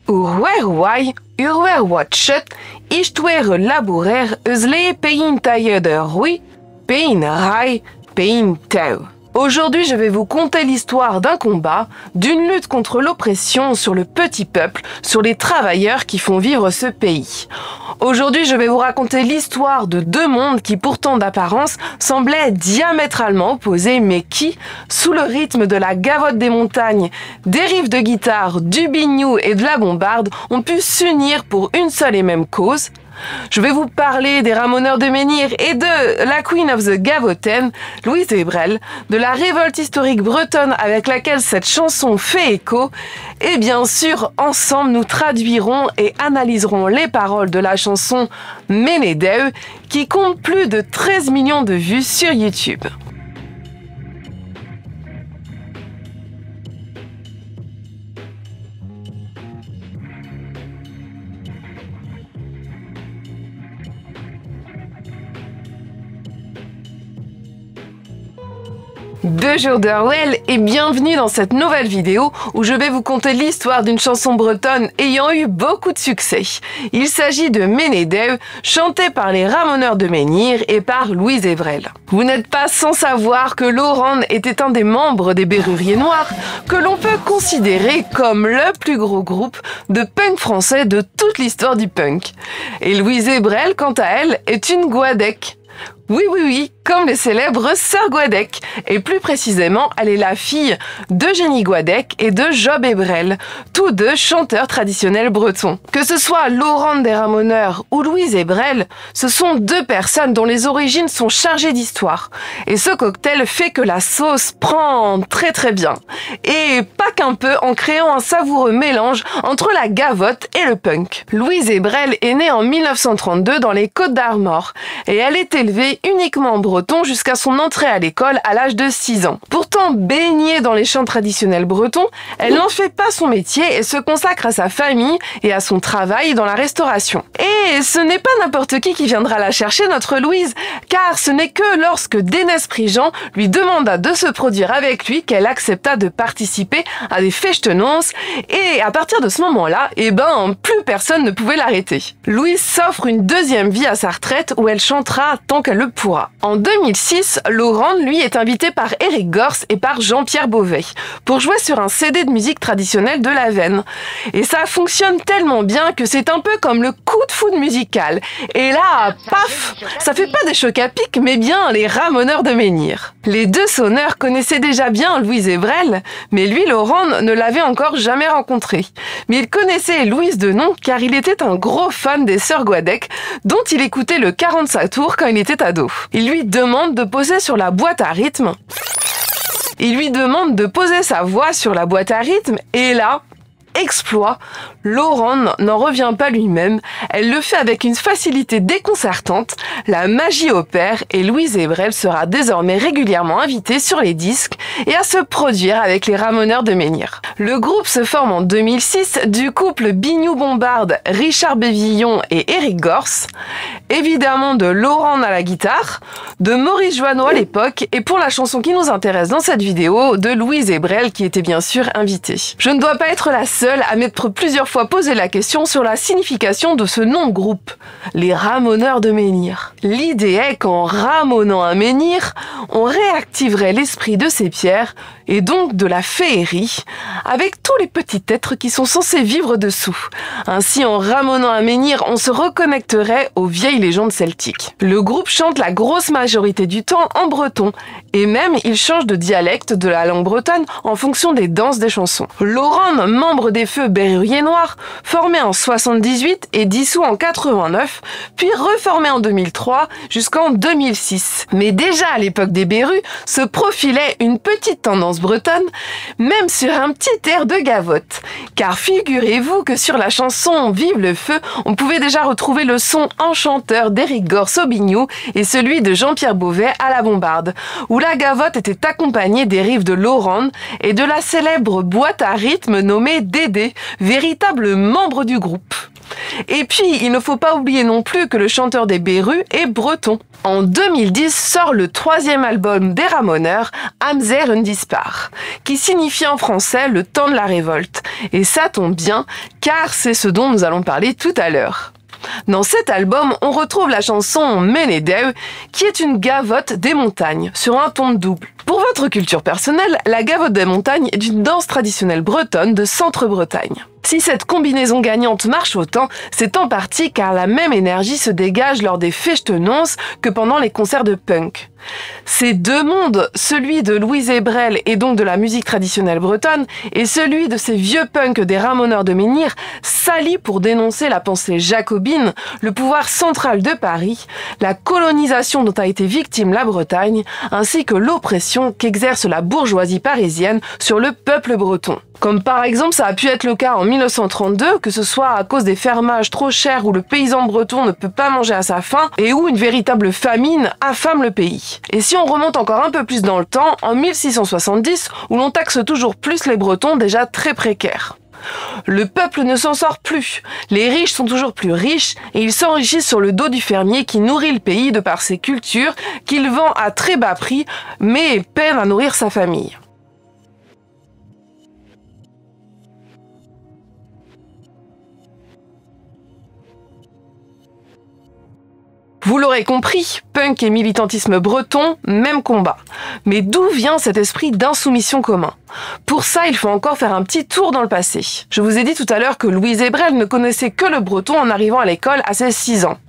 Urwerwai, urwerwatchet, ichtwere labourer, eusle pein tailleder rui, pein rai, pein teu. Aujourd'hui, je vais vous conter l'histoire d'un combat, d'une lutte contre l'oppression sur le petit peuple, sur les travailleurs qui font vivre ce pays. Aujourd'hui, je vais vous raconter l'histoire de deux mondes qui, pourtant d'apparence, semblaient diamétralement opposés, mais qui, sous le rythme de la gavotte des montagnes, des riffs de guitare, du biniou et de la bombarde, ont pu s'unir pour une seule et même cause. Je vais vous parler des Ramoneurs de Menhir et de la Queen of the Gavotten, Louise Ebrel, de la révolte historique bretonne avec laquelle cette chanson fait écho, et bien sûr, ensemble, nous traduirons et analyserons les paroles de la chanson Menedeu, qui compte plus de 13 millions de vues sur YouTube. Deux jours d'Orwell et bienvenue dans cette nouvelle vidéo où je vais vous conter l'histoire d'une chanson bretonne ayant eu beaucoup de succès. Il s'agit de Menedeu, chantée par les Ramoneurs de Menhir et par Louise Ebrel. Vous n'êtes pas sans savoir que Lorand était un des membres des Berruriers Noirs, que l'on peut considérer comme le plus gros groupe de punk français de toute l'histoire du punk. Et Louise Ebrel, quant à elle, est une Guadec. Oui, comme les célèbres sœurs Guadec. Et plus précisément, elle est la fille d'Eugénie Guadec et de Job Ebrel, tous deux chanteurs traditionnels bretons. Que ce soit Lorand des Ramoneurs ou Louise Ebrel, ce sont deux personnes dont les origines sont chargées d'histoire. Et ce cocktail fait que la sauce prend très bien. Et pas qu'un peu en créant un savoureux mélange entre la gavotte et le punk. Louise Ebrel est née en 1932 dans les Côtes d'Armor et elle est élevée uniquement en breton jusqu'à son entrée à l'école à l'âge de 6 ans. Pourtant baignée dans les chants traditionnels bretons, elle n'en fait pas son métier et se consacre à sa famille et à son travail dans la restauration. Et ce n'est pas n'importe qui viendra la chercher, notre Louise, car ce n'est que lorsque Dénès Prigent lui demanda de se produire avec lui qu'elle accepta de participer à des festenoz et à partir de ce moment-là, plus personne ne pouvait l'arrêter. Louise s'offre une deuxième vie à sa retraite où elle chantera tant qu'elle le pourra. En 2006, Lorand, lui, est invité par Éric Gors et par Jean-Pierre Beauvais pour jouer sur un CD de musique traditionnelle de la Veine. Et ça fonctionne tellement bien que c'est un peu comme le coup de foudre musical. Et là, paf, ça fait pas des chocs à pic, mais bien les Ramoneurs de Menhir. Les deux sonneurs connaissaient déjà bien Louise Ebrel, mais lui, Lorand, ne l'avait encore jamais rencontrée. Mais il connaissait Louise de nom car il était un gros fan des sœurs Guadec, dont il écoutait le 45 tours quand il était ado. Il lui demande de poser sur la boîte à rythme. Il lui demande de poser sa voix sur la boîte à rythme et là, exploit, Lorand n'en revient pas lui-même, elle le fait avec une facilité déconcertante, la magie opère et Louise Ebrel sera désormais régulièrement invitée sur les disques et à se produire avec les Ramoneurs de Menhir. Le groupe se forme en 2006 du couple biniou-bombarde Richard Bévillon et Éric Gors, évidemment de Lorand à la guitare, de Maurice Joanneau à l'époque et pour la chanson qui nous intéresse dans cette vidéo, de Louise Ebrel qui était bien sûr invitée. Je ne dois pas être la seule à m'être plusieurs fois posé la question sur la signification de ce nom de groupe, les Ramoneurs de Menhir. L'idée est qu'en ramonant un menhir, on réactiverait l'esprit de ces pierres et donc de la féerie, avec tous les petits êtres qui sont censés vivre dessous. Ainsi, en ramonant un menhir, on se reconnecterait aux vieilles légendes celtiques. Le groupe chante la grosse majorité du temps en breton, et même il change de dialecte de la langue bretonne en fonction des danses des chansons. Lorand, membre des Feux Berruriers Noirs, formé en 78 et dissous en 89, puis reformé en 2003 jusqu'en 2006. Mais déjà à l'époque des Berrus, se profilait une petite tendance bretonne, même sur un petit air de gavotte. Car figurez-vous que sur la chanson Vive le feu, on pouvait déjà retrouver le son enchanteur d'Éric Gors au biniou et celui de Jean-Pierre Beauvais à la bombarde, où la gavotte était accompagnée des riffs de Lorand et de la célèbre boîte à rythme nommée Dédé, véritable membre du groupe. Et puis, il ne faut pas oublier non plus que le chanteur des Berrus est breton. En 2010 sort le 3e album des Ramoneurs, Am Zeer een Dispar, qui signifie en français le temps de la révolte. Et ça tombe bien, car c'est ce dont nous allons parler tout à l'heure. Dans cet album, on retrouve la chanson Menedeu, qui est une gavotte des montagnes, sur un ton double. Pour votre culture personnelle, la gavotte des montagnes est une danse traditionnelle bretonne de Centre-Bretagne. Si cette combinaison gagnante marche autant, c'est en partie car la même énergie se dégage lors des Feestenons que pendant les concerts de punk. Ces deux mondes, celui de Louise Hébrel et donc de la musique traditionnelle bretonne, et celui de ces vieux punks des Ramoneurs de Menhir, s'allient pour dénoncer la pensée jacobine, le pouvoir central de Paris, la colonisation dont a été victime la Bretagne, ainsi que l'oppression qu'exerce la bourgeoisie parisienne sur le peuple breton. Comme par exemple ça a pu être le cas en 1932, que ce soit à cause des fermages trop chers où le paysan breton ne peut pas manger à sa faim et où une véritable famine affame le pays. Et si on remonte encore un peu plus dans le temps, en 1670, où l'on taxe toujours plus les Bretons déjà très précaires. Le peuple ne s'en sort plus, les riches sont toujours plus riches et ils s'enrichissent sur le dos du fermier qui nourrit le pays de par ses cultures, qu'il vend à très bas prix, mais peine à nourrir sa famille. Vous l'aurez compris, punk et militantisme breton, même combat. Mais d'où vient cet esprit d'insoumission commun? Pour ça, il faut encore faire un petit tour dans le passé. Je vous ai dit tout à l'heure que Louise Hébrel ne connaissait que le breton en arrivant à l'école à ses 6 ans.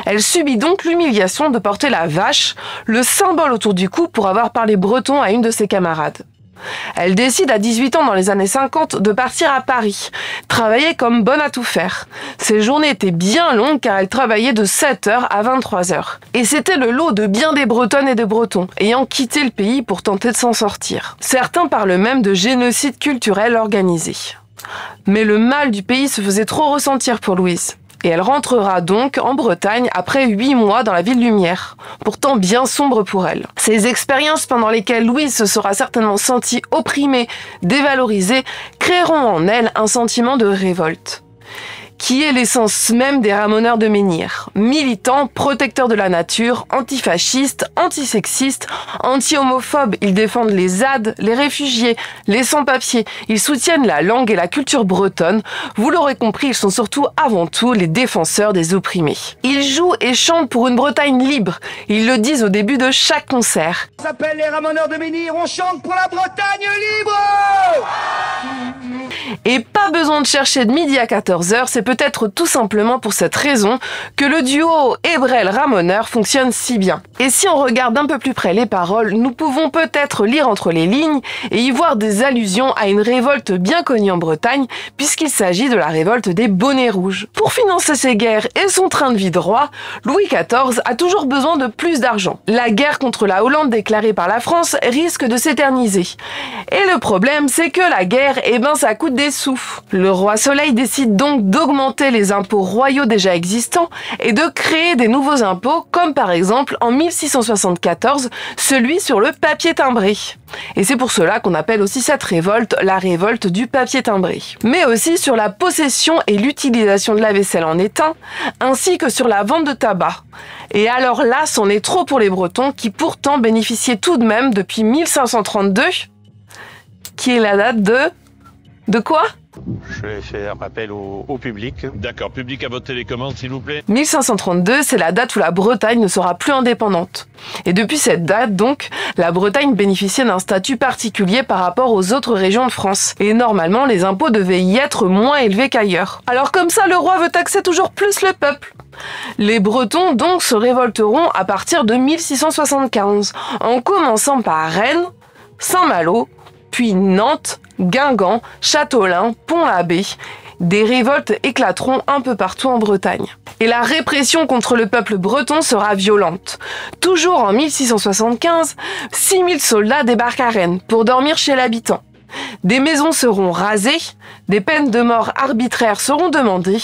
Elle subit donc l'humiliation de porter la vache, le symbole autour du cou pour avoir parlé breton à une de ses camarades. Elle décide à 18 ans dans les années 50 de partir à Paris, travailler comme bonne à tout faire. Ses journées étaient bien longues car elle travaillait de 7h à 23h. Et c'était le lot de bien des Bretonnes et des Bretons, ayant quitté le pays pour tenter de s'en sortir. Certains parlent même de génocide culturel organisé. Mais le mal du pays se faisait trop ressentir pour Louise. Et elle rentrera donc en Bretagne après 8 mois dans la ville lumière, pourtant bien sombre pour elle. Ces expériences pendant lesquelles Louise se sera certainement sentie opprimée, dévalorisée, créeront en elle un sentiment de révolte, qui est l'essence même des Ramoneurs de Menhir. Militants, protecteurs de la nature, antifascistes, antisexistes, anti-homophobes, ils défendent les ZAD, les réfugiés, les sans-papiers, ils soutiennent la langue et la culture bretonne. Vous l'aurez compris, ils sont surtout avant tout les défenseurs des opprimés. Ils jouent et chantent pour une Bretagne libre, ils le disent au début de chaque concert. On s'appelle les Ramoneurs de Menhir, on chante pour la Bretagne libre! Et pas besoin de chercher de midi à 14h, c'est peut-être tout simplement pour cette raison que le duo Hébrel-Ramoneur fonctionne si bien. Et si on regarde un peu plus près les paroles, nous pouvons peut-être lire entre les lignes et y voir des allusions à une révolte bien connue en Bretagne, puisqu'il s'agit de la révolte des bonnets rouges. Pour financer ses guerres et son train de vie de roi, Louis XIV a toujours besoin de plus d'argent. La guerre contre la Hollande déclarée par la France risque de s'éterniser. Et le problème, c'est que la guerre, ça coûte des sous. Le roi Soleil décide donc d'augmenter les impôts royaux déjà existants et de créer des nouveaux impôts, comme par exemple en 1674, celui sur le papier timbré. Et c'est pour cela qu'on appelle aussi cette révolte la révolte du papier timbré. Mais aussi sur la possession et l'utilisation de la vaisselle en étain, ainsi que sur la vente de tabac. Et alors là, c'en est trop pour les Bretons qui pourtant bénéficiaient tout de même depuis 1532, qui est la date de quoi? Je vais faire appel au public. D'accord, public à votre télécommande s'il vous plaît. 1532, c'est la date où la Bretagne ne sera plus indépendante. Et depuis cette date, donc, la Bretagne bénéficiait d'un statut particulier par rapport aux autres régions de France. Et normalement, les impôts devaient y être moins élevés qu'ailleurs. Alors comme ça, le roi veut taxer toujours plus le peuple. Les Bretons, donc, se révolteront à partir de 1675, en commençant par Rennes, Saint-Malo, puis Nantes, Guingamp, Châteaulin, Pont-l'Abbé. Des révoltes éclateront un peu partout en Bretagne. Et la répression contre le peuple breton sera violente. Toujours en 1675, 6000 soldats débarquent à Rennes pour dormir chez l'habitant. Des maisons seront rasées, des peines de mort arbitraires seront demandées,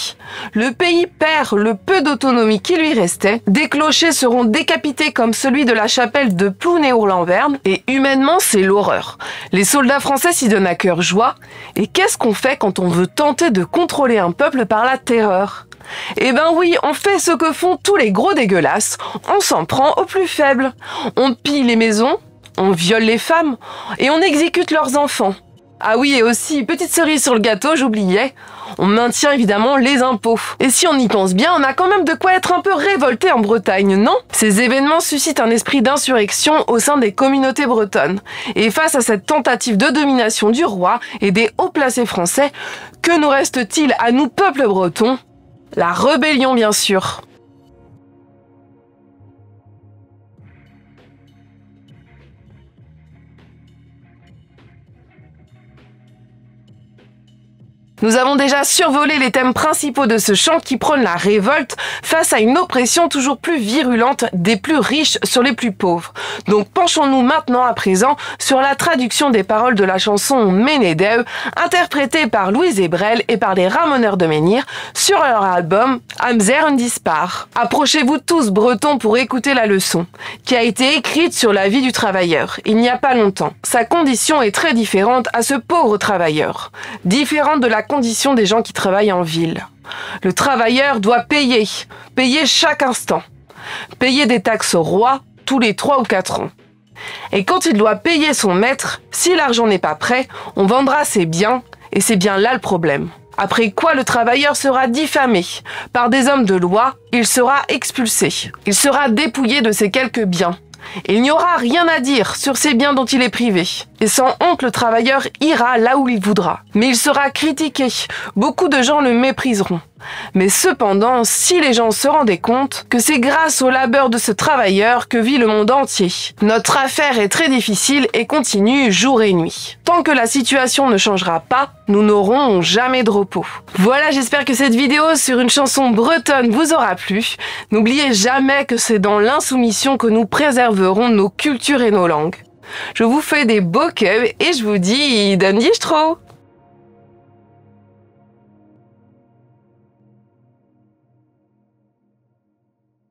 le pays perd le peu d'autonomie qui lui restait, des clochers seront décapités comme celui de la chapelle de Plounéour-Lanverne, et humainement c'est l'horreur. Les soldats français s'y donnent à cœur joie, et qu'est-ce qu'on fait quand on veut tenter de contrôler un peuple par la terreur ? Eh ben oui, on fait ce que font tous les gros dégueulasses, on s'en prend aux plus faibles. On pille les maisons, on viole les femmes, et on exécute leurs enfants. Ah oui, et aussi, petite cerise sur le gâteau, j'oubliais, on maintient évidemment les impôts. Et si on y pense bien, on a quand même de quoi être un peu révolté en Bretagne, non ? Ces événements suscitent un esprit d'insurrection au sein des communautés bretonnes. Et face à cette tentative de domination du roi et des hauts placés français, que nous reste-t-il à nous, peuple breton ? La rébellion, bien sûr. Nous avons déjà survolé les thèmes principaux de ce chant qui prône la révolte face à une oppression toujours plus virulente des plus riches sur les plus pauvres. Donc penchons-nous maintenant à présent sur la traduction des paroles de la chanson Ménédeu, interprétée par Louise Hébrel et par les Ramoneurs de Menhir sur leur album Amzer und Dispar. Approchez-vous tous bretons pour écouter la leçon, qui a été écrite sur la vie du travailleur, il n'y a pas longtemps. Sa condition est très différente à ce pauvre travailleur, différente de la condition des gens qui travaillent en ville. Le travailleur doit payer chaque instant. Payer des taxes au roi tous les 3 ou 4 ans. Et quand il doit payer son maître, si l'argent n'est pas prêt, on vendra ses biens, et c'est bien là le problème. Après quoi le travailleur sera diffamé. Par des hommes de loi, il sera expulsé. Il sera dépouillé de ses quelques biens. Il n'y aura rien à dire sur ces biens dont il est privé. Et sans honte, le travailleur ira là où il voudra. Mais il sera critiqué. Beaucoup de gens le mépriseront. Mais cependant, si les gens se rendaient compte que c'est grâce au labeur de ce travailleur que vit le monde entier. Notre affaire est très difficile et continue jour et nuit. Tant que la situation ne changera pas, nous n'aurons jamais de repos. Voilà, j'espère que cette vidéo sur une chanson bretonne vous aura plu. N'oubliez jamais que c'est dans l'insoumission que nous préserverons nos cultures et nos langues. Je vous fais des beaux keufs et je vous dis, dan distro!